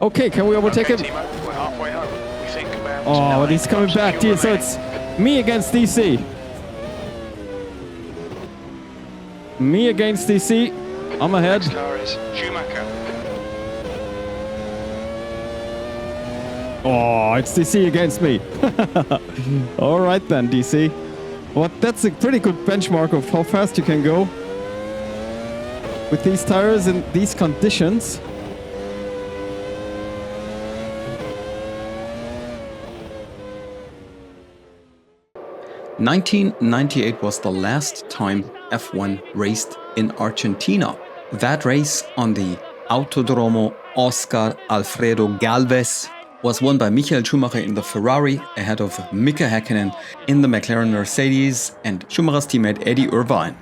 Okay, can we overtake him? Timo, we're halfway home. We think about Oh, he's coming back, dear. So it's me against DC. Me against DC. I'm ahead. Next car is Schumacher. Oh, it's DC against me. All right then, DC. Well, that's a pretty good benchmark of how fast you can go with these tires in these conditions. (1998) was the last time F1 raced in Argentina. That race on the Autódromo Oscar Alfredo Gálvez was won by Michael Schumacher in the Ferrari ahead of Mika Häkkinen in the McLaren Mercedes and Schumacher's teammate Eddie Irvine.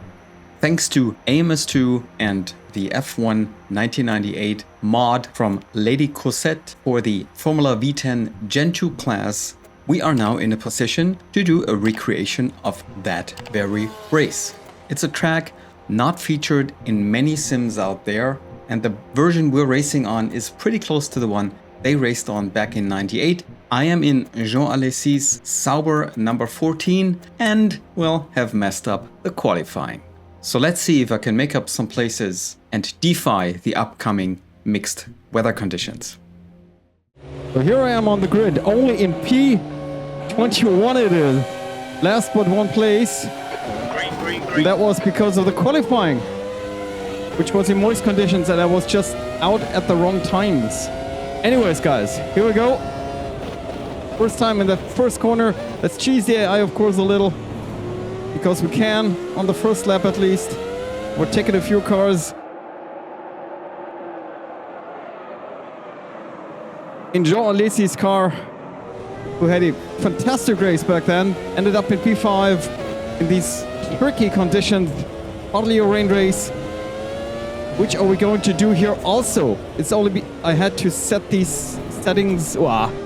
Thanks to AMS2 and the F1 1998 mod from Lady Cosette for the Formula V10 Gen 2 class, we are now in a position to do a recreation of that very race. It's a track not featured in many sims out there, and the version we're racing on is pretty close to the one they raced on back in '98. I am in Jean Alesi's Sauber number 14 and, well, have messed up the qualifying. So let's see if I can make up some places and defy the upcoming mixed weather conditions. So here I am on the grid, only in P21 it is. Last but one place. And that was because of the qualifying, which was in moist conditions, and I was just out at the wrong times. Anyways, guys, here we go. First time in that first corner. Let's cheese the AI, of course, a little, because we can, on the first lap at least. We're taking a few cars. In Jean Alesi's car, who had a fantastic race back then, ended up in P5 in these tricky conditions, hardly a rain race. Which are we going to do here also? It's only I had to set these settings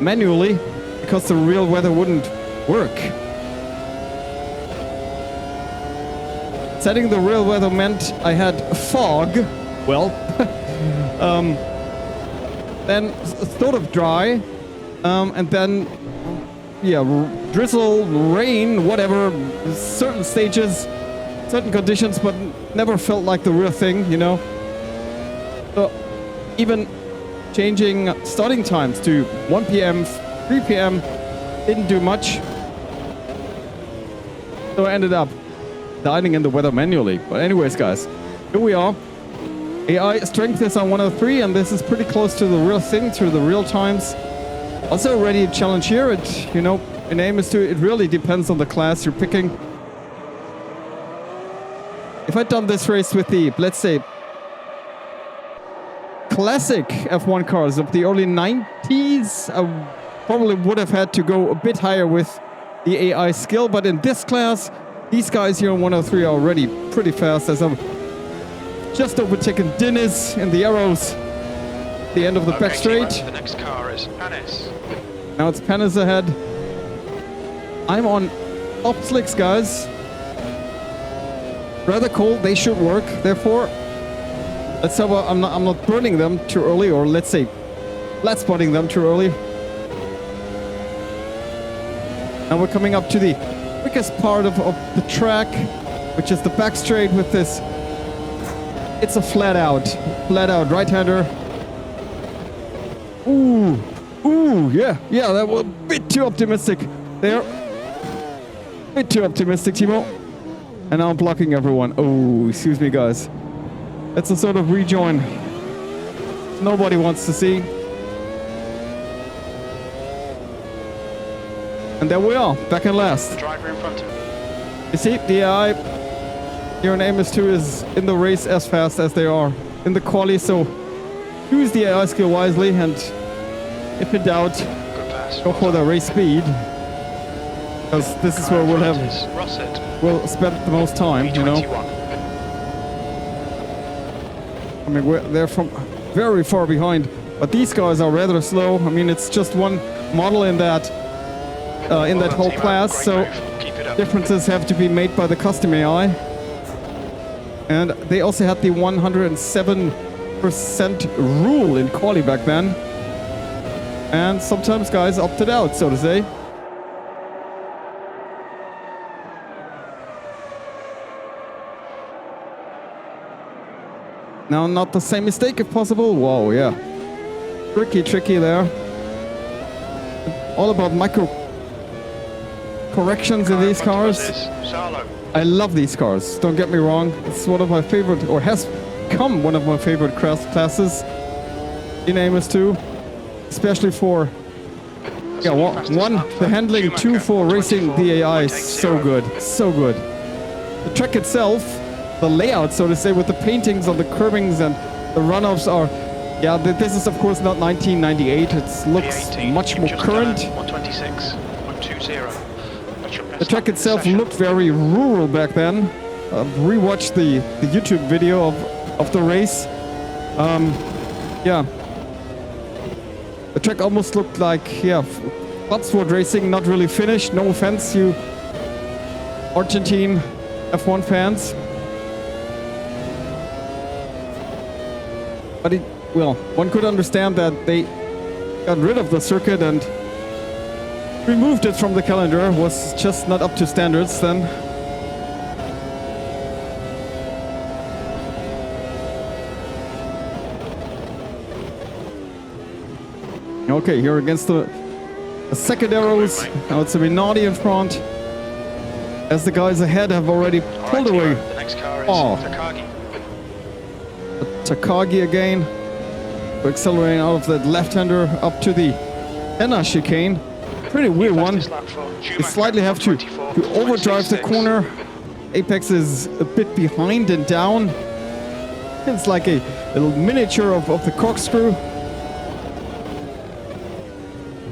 manually because the real weather wouldn't work. Setting the real weather meant I had fog, well, then sort of dry, and then drizzle, rain, whatever, certain stages, certain conditions, but never felt like the real thing, you know. So even changing starting times to 1 p.m., 3 p.m. didn't do much. So I ended up dialing in the weather manually. But anyways, guys, here we are. AI strength is on 103, and this is pretty close to the real thing, to the real times. Also already a challenge here. It, you know, in AMS2, it really depends on the class you're picking. If I'd done this race with the, let's say, classic F1 cars of the early 90s, I probably would have had to go a bit higher with the AI skill, but in this class, these guys here on 103 are already pretty fast, as I'm just overtaken Dennis in the arrows, the end of the back straight. The next car is Panis. Now it's Panis ahead. I'm on top slicks, guys. Rather cold, they should work, therefore let's hope I'm not burning them too early, or let's say flat spotting them too early. Now we're coming up to the quickest part of the track, which is the back straight with this. It's a flat out right-hander. Ooh, yeah, that was a bit too optimistic there. Bit too optimistic, Timo. And now I'm blocking everyone. Oh, excuse me, guys. It's a sort of rejoin nobody wants to see. And there we are, back in last. The driver in front of me. You see, the AI here in AMS2 is in the race as fast as they are in the quali, so use the AI skill wisely, and if in doubt, go for the race speed. Because this is where we'll spend the most time, you know. I mean, they're from very far behind, but these guys are rather slow. I mean, it's just one model in that whole class, so differences have to be made by the custom AI. And they also had the 107% rule in quali back then. And sometimes guys opted out, so to say. Now, not the same mistake if possible. Whoa, yeah. Tricky there. All about micro corrections in these cars. I love these cars, don't get me wrong. It's one of my favorite, or has become one of my favorite classes in Amos 2. Especially for, yeah, one, the handling, two, for racing the AI. So good, so good. The track itself, the layout, so to say, with the paintings on the curbings and the runoffs are, yeah, this is of course not 1998. It looks much more current. 126.20. The track itself looked very rural back then. I've rewatched the YouTube video of the race. Yeah. The track almost looked like, yeah, Bloodsport racing, not really finished. No offense, you Argentine F1 fans. But well, one could understand that they got rid of the circuit and removed it from the calendar. Was just not up to standards then. Okay, here against the second arrows. Now it's a Minardi in front. As the guys ahead have already pulled away. The next car is Takagi. Takagi again. We're accelerating out of that left-hander up to the Enna chicane. Pretty weird one. You slightly have to overdrive the corner. Apex is a bit behind and down. It's like a little miniature of the corkscrew.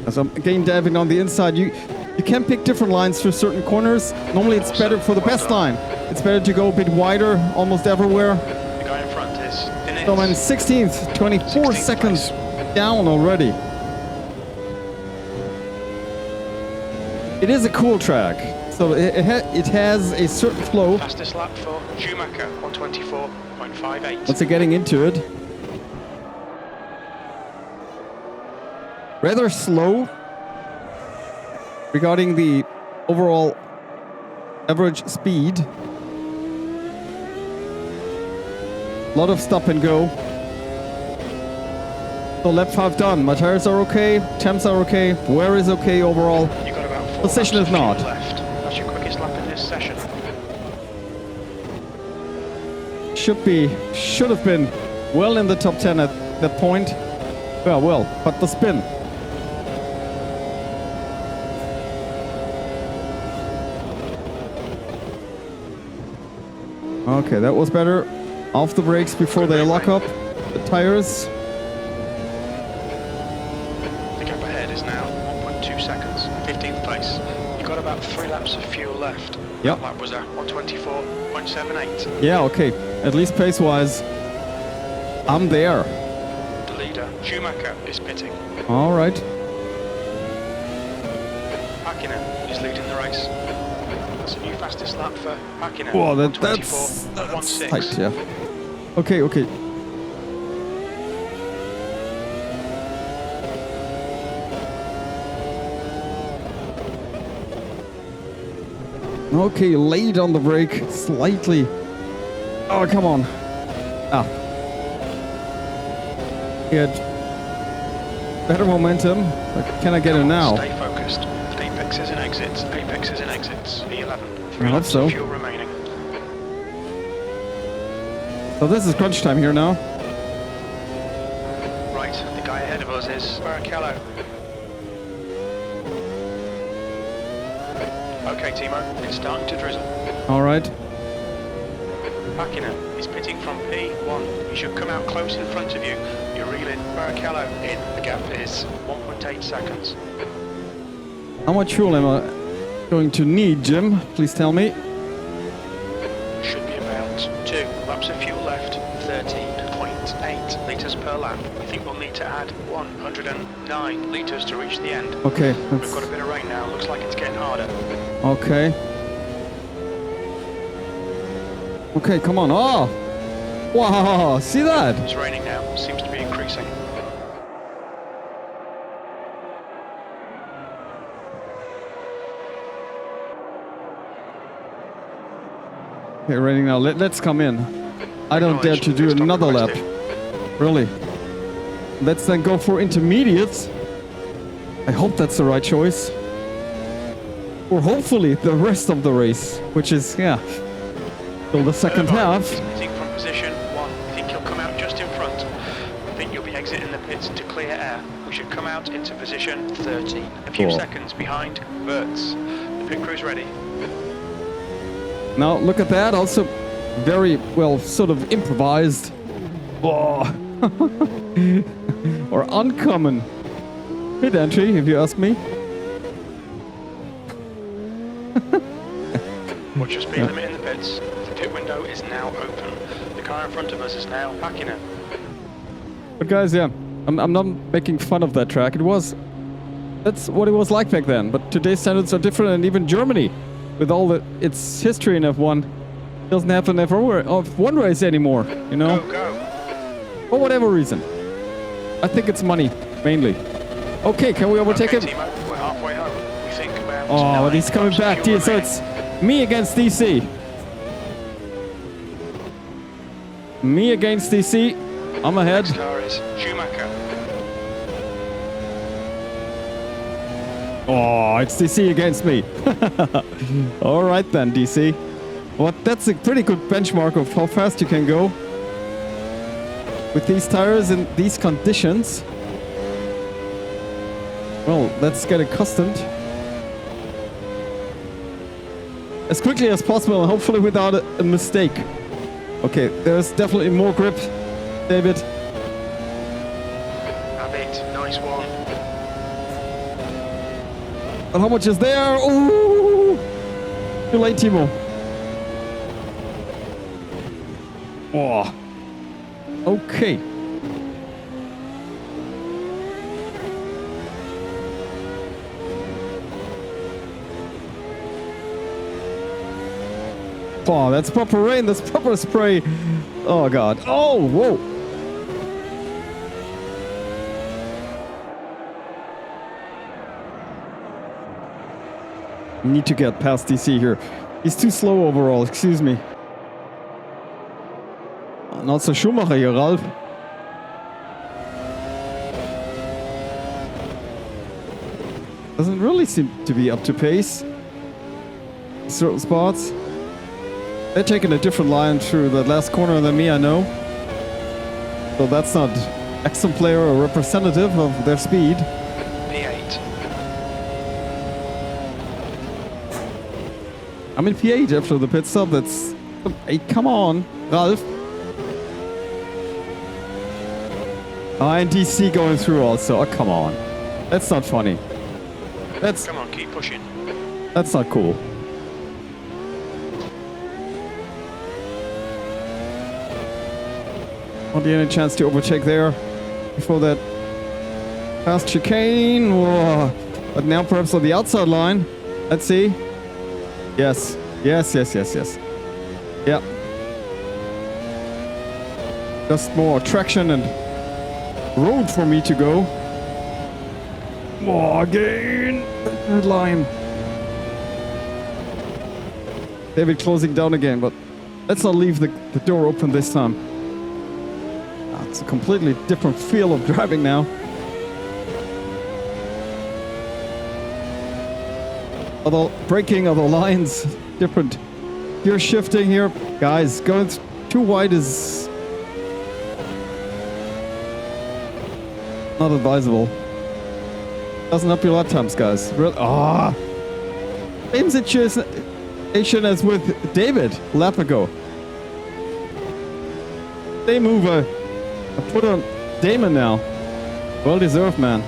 As I'm again diving on the inside, you can pick different lines for certain corners. Normally it's better for the best line. It's better to go a bit wider almost everywhere. The guy in front is So I'm in 16th, 24 seconds down already. It is a cool track. So it has a certain flow. Fastest lap for Schumacher, 124.58. Once getting into it. Rather slow regarding the overall average speed. A lot of stop and go. So lap 5 done. My tires are okay, temps are okay, wear is okay overall. You got about 4 Position laps is of fuel not. left. That's your quickest lap in this session. Should have been well in the top 10 at that point. Well, but the spin. Okay, that was better. Off the brakes before they lock up the tires. The gap ahead is now 1.2 seconds, 15th place. You got about 3 laps of fuel left. Yep. That lap was at 124.78. Yeah, okay. At least pace-wise, I'm there. The leader, Schumacher, is pitting. All right. Hakkinen is leading the race. That's a new fastest lap for Hakkinen. Whoa, that's 124.16. tight, yeah. Okay. Okay, late on the brake, slightly. Oh, come on. Get better momentum. But can I get it now? Stay focused. Apexes and exits. Apexes and exits. E11. 3 I hope laps so. of fuel remaining. So this is crunch time here now. Right, the guy ahead of us is Barrichello. Okay, Timo, it's starting to drizzle. All right. Hakkinen is pitting from P1. He should come out close in front of you. You're reeling Barrichello in. The gap is 1.8 seconds. How much fuel am I going to need, Jim? Please tell me. Should be about 2 laps of fuel left. 13.8 litres per lap. I think we'll need to add 109 litres to reach the end. Okay. We've got a bit of rain now. Looks like it's getting harder. Okay. Okay, come on. Oh! Wow, see that? It's raining now. Seems to be increasing. Okay, ready now. Let's come in. I don't dare to do another lap. Really. Let's then go for intermediates. I hope that's the right choice. Or hopefully the rest of the race, which is, yeah, till the second half. I think from position 1, I think you'll come out just in front. I think you'll be exiting the pits to clear air. We should come out into position 13. A few seconds behind Wirtz. The pit crew's ready. Now, look at that. Also, very well, sort of improvised. Oh. Or uncommon pit entry, if you ask me. Watch your speed limit in the pits. The pit window is now open. The car in front of us is now backing it. But guys, yeah, I'm not making fun of that track. That's what it was like back then. But today's standards are different, and even Germany, with all its history in F1, doesn't have an F1 race anymore, you know? Go. For whatever reason. I think it's money, mainly. Okay, can we overtake him? Timo, we're halfway home. We think about Oh, but he's coming back. So it's me against DC. Me against DC. I'm ahead. Next car is Schumacher. Oh, it's DC against me. All right then, DC. Well, that's a pretty good benchmark of how fast you can go with these tires in these conditions. Well, let's get accustomed as quickly as possible, and hopefully without a mistake. Okay, there's definitely more grip, David. Have it, nice one. But how much is there? Ooh! Too late, Timo. Oh. Okay. Oh, that's proper rain. That's proper spray. Oh, God. Oh, whoa. Need to get past DC here. He's too slow overall. Excuse me. Not so Schumacher here, Ralf. Doesn't really seem to be up to pace. Certain spots. They're taking a different line through that last corner than me, I know. So that's not exemplar or representative of their speed. P8. I'm in P8 after the pit stop. That's... Hey, come on, Ralf. And DC going through also. Oh, come on. That's not funny. Come on, keep pushing. That's not cool. Not any chance to overtake there before that fast chicane. Whoa. But now perhaps on the outside line. Let's see. Yes. Yes. Yeah. Just more traction and road for me to go. Oh, again. That line. David closing down again, but let's not leave the door open this time. It's a completely different feel of driving now. Although braking, other lines, different gear shifting here. Guys, going too wide is not advisable. Doesn't help your lap times, guys. Same situation as with David a lap ago. They move I put on Damon now. Well deserved, man.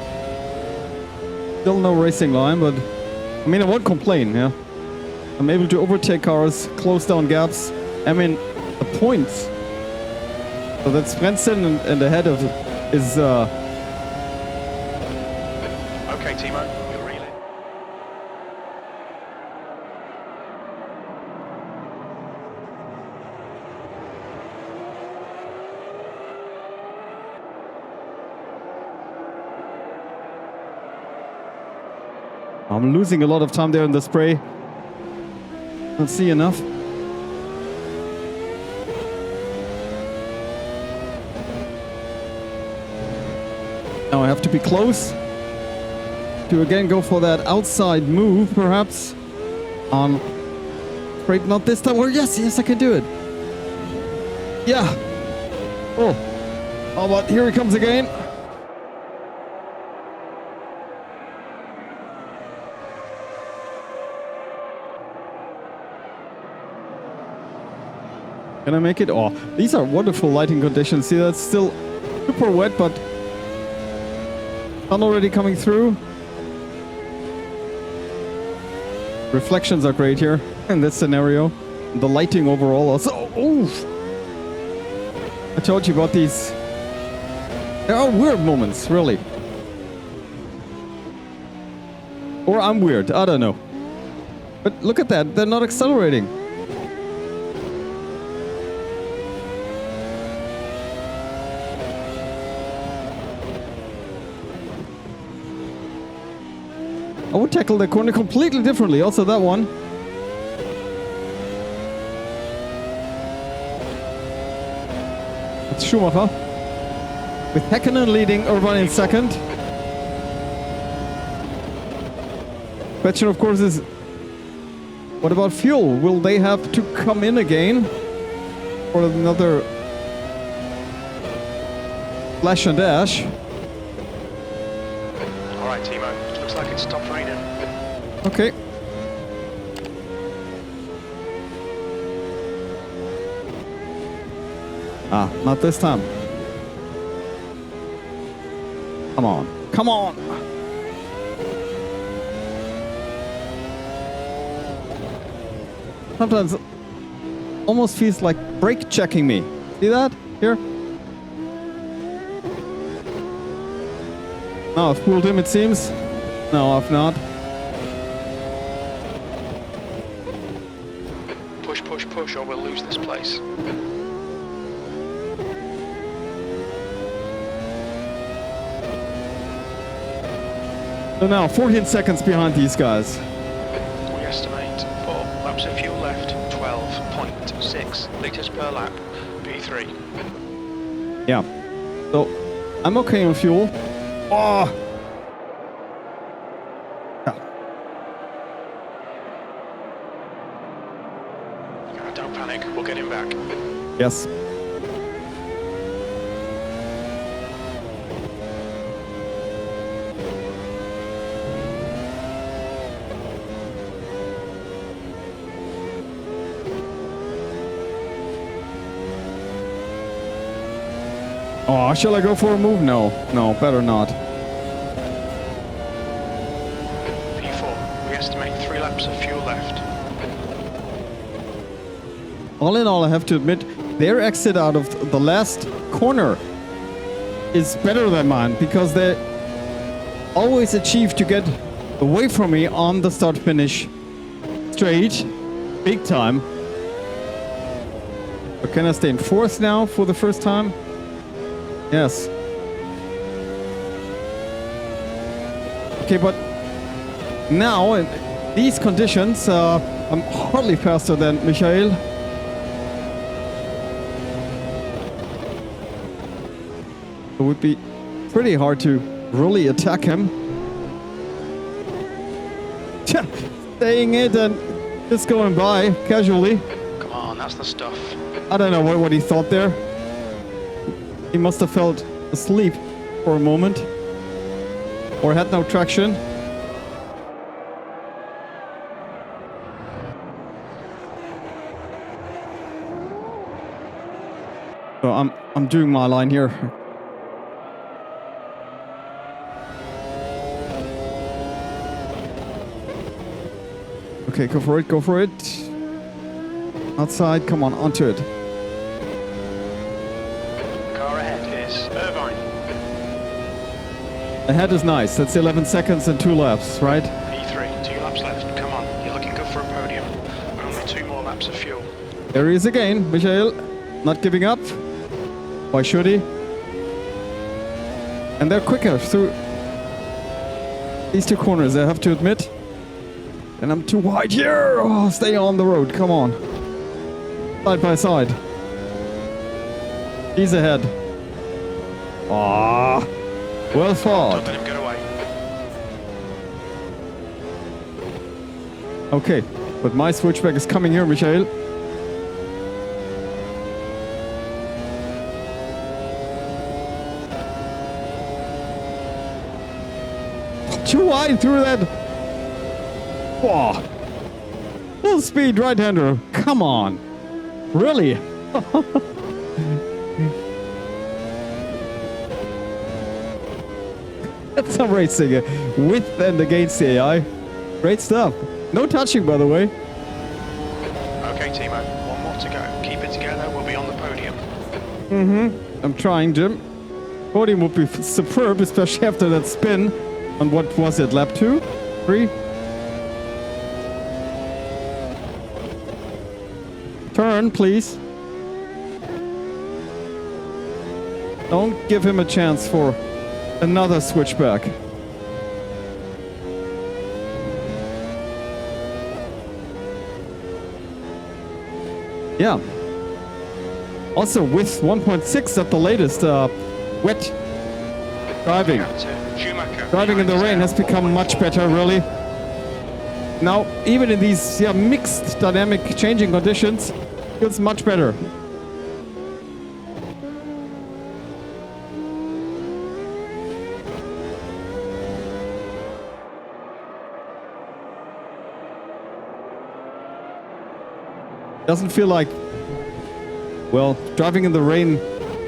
Still no racing line, but I mean, I won't complain, yeah. I'm able to overtake cars, close down gaps. I mean, the points. So that's Frentzen and ahead of is Okay, Timo, you're reeling. I'm losing a lot of time there in the spray. Don't see enough. to be close. To again go for that outside move, perhaps. Afraid not this time. Or yes, I can do it. Yeah. Oh. How about here he comes again. Can I make it? Oh, these are wonderful lighting conditions. See, that's still super wet, but sun already coming through. Reflections are great here in this scenario. The lighting overall also. Oh, I told you about these. There are weird moments, really. Or I'm weird, I don't know. But look at that, they're not accelerating. I would tackle the corner completely differently, also that one. It's Schumacher. With Häkkinen leading Urban in second. Question, of course, is what about fuel? Will they have to come in again for another flash and dash? All right, Timo. Looks like it's stopped raining. Okay. Ah, not this time. Come on. Come on! Sometimes it almost feels like brake checking me. See that? Here? No, I've pulled him, it seems. No, I've not. Push, push, push, or we'll lose this place. So now, 14 seconds behind these guys. We estimate 4 laps of fuel left, 12.6 litres per lap, P3. Yeah. So, I'm okay on fuel. Oh! Don't panic, we'll get him back. Yes. Oh, shall I go for a move? No. No, better not. P4, we estimate 3 laps of fuel left. All in all, I have to admit, their exit out of the last corner is better than mine because they always achieve to get away from me on the start-finish straight, big time. But can I stay in fourth now for the first time? Yes. Okay, but now in these conditions, I'm hardly faster than Michael. It would be pretty hard to really attack him. Staying it and just going by casually. Come on, that's the stuff. I don't know what he thought there. He must have felt asleep for a moment. Or had no traction. So I'm doing my line here. Okay, go for it, go for it. Outside, come on, onto it. Car ahead is Irvine. Ahead is nice. That's 11 seconds and 2 laps, right? P3, 2 laps left. Come on, you're looking good for a podium. Only 2 more laps of fuel. There he is again, Michael. Not giving up. Why should he? And they're quicker through these 2 corners, I have to admit. And I'm too wide here. Oh, stay on the road. Come on. Side by side. He's ahead. Ah. Well fought. Don't let him get away. Okay, but my switchback is coming here, Michael. Too wide through that. Whoa. Full speed right-hander. Come on. Really? That's some racing with and against the AI. Great stuff. No touching, by the way. Okay, Timo, one more to go. Keep it together, we'll be on the podium. I'm trying, Jim. Podium would be superb, especially after that spin on what was it, lap 2? 3? Turn, please. Don't give him a chance for another switchback. Yeah. Also with 1.6 at the latest, wet driving. Driving in the rain has become much better, really. Now, even in these mixed dynamic changing conditions, feels much better. Doesn't feel like, well, driving in the rain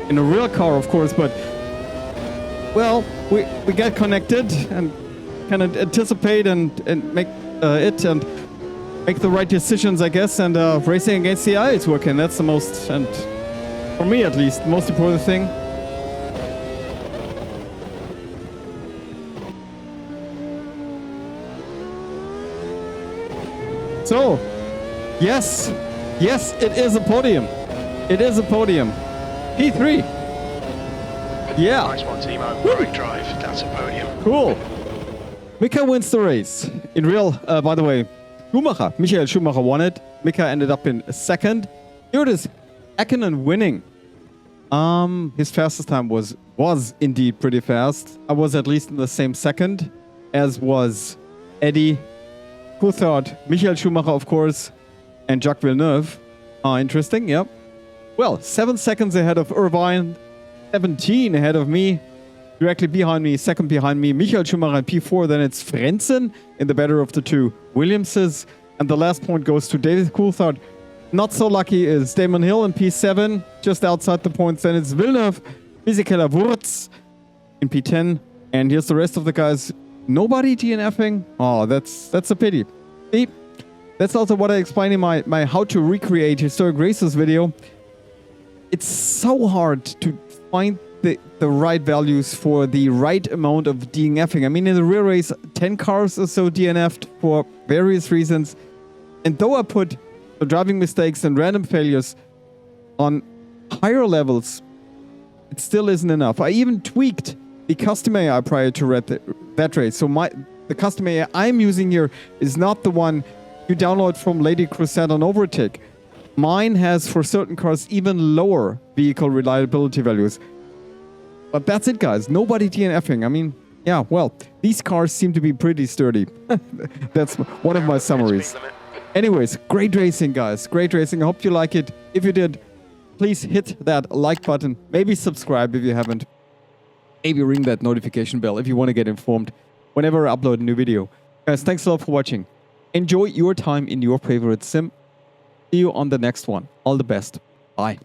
in a real car, of course, but, well, we get connected and kind of anticipate and make it and make the right decisions, I guess, and racing against the AI is working. That's the most, and for me at least, most important thing. So, yes, it is a podium. It is a podium. P3. Yeah. Nice one, Timo. Great drive. That's a podium. Cool. Mika wins the race. In real, by the way, Michael Schumacher won it. Mika ended up in second. Here it is. Häkkinen winning. His fastest time was indeed pretty fast. I was at least in the same second, as was Eddie Coulthard, Michael Schumacher, of course, and Jacques Villeneuve. Interesting, yep. Well, 7 seconds ahead of Irvine, 17 ahead of me, directly behind me, second behind me, Michael Schumacher in P4, then it's Frentzen in the better of the two Williamses, and the last point goes to David Coulthard. Not so lucky is Damon Hill in P7, just outside the points, then it's Villeneuve, Fisichella Wurz in P10, and here's the rest of the guys. Nobody DNFing? Oh, that's a pity. See? That's also what I explained in my how to recreate historic races video. It's so hard to find the right values for the right amount of DNFing. I mean, in the real race, 10 cars or so DNF'd for various reasons. And though I put the driving mistakes and random failures on higher levels, it still isn't enough. I even tweaked the custom AI prior to that race. So the custom AI I'm using here is not the one you download from Lady Crusade on Overtake. Mine has, for certain cars, even lower vehicle reliability values. But that's it, guys. Nobody DNFing. I mean, yeah, well, these cars seem to be pretty sturdy. That's one of my summaries. Anyways, great racing, guys. Great racing. I hope you like it. If you did, please hit that like button. Maybe subscribe if you haven't. Maybe ring that notification bell if you want to get informed whenever I upload a new video. Guys, thanks a lot for watching. Enjoy your time in your favorite sim. See you on the next one. All the best. Bye.